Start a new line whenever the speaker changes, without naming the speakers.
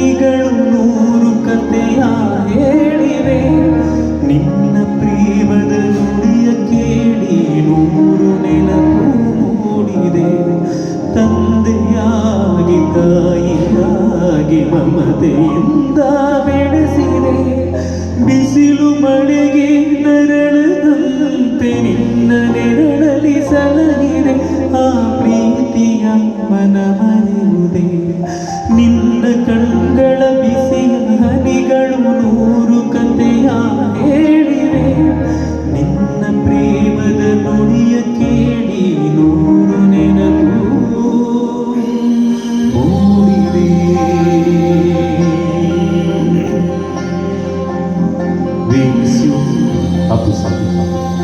ಹನಿಗಳು ನೂರು ಕಥೆಯ ಹೇಳಿವೆ. ನಿನ್ನ ಪ್ರೇಮದ ನುಡಿಯ ಕೇಳಿ ನೂರು ನೆನಪು ಮೂಡಿದೆ. ತಂದೆಯಾಗಿ ತಾಯಿಯಾಗಿ ಮಮತೆಯಿಂದ ಬೆಳೆಸಿದೆ. ಬಿಸಿಲು ಮಳೆಗೆ ನರಳದಂತೆ ನಿನ್ನ ನೆರಳಲಿ ಸಲಹಿದೆ. ಆ ಪ್ರೀತಿಯ ಮನ ಮರೆಯುವುದೇ. ನಿನ್ನ ಕಣ್ಗಳ ಬಿಸಿಯ ಹನಿಗಳು ನೂರು ಕಥೆಯ ಹೇಳಿವೆ. ನಿನ್ನ ಪ್ರೇಮದ ನುಡಿಯ ಕೇಳಿ ನೂರು ನೆನಪು ಮೂಡಿದೆ.
Abu Sabi.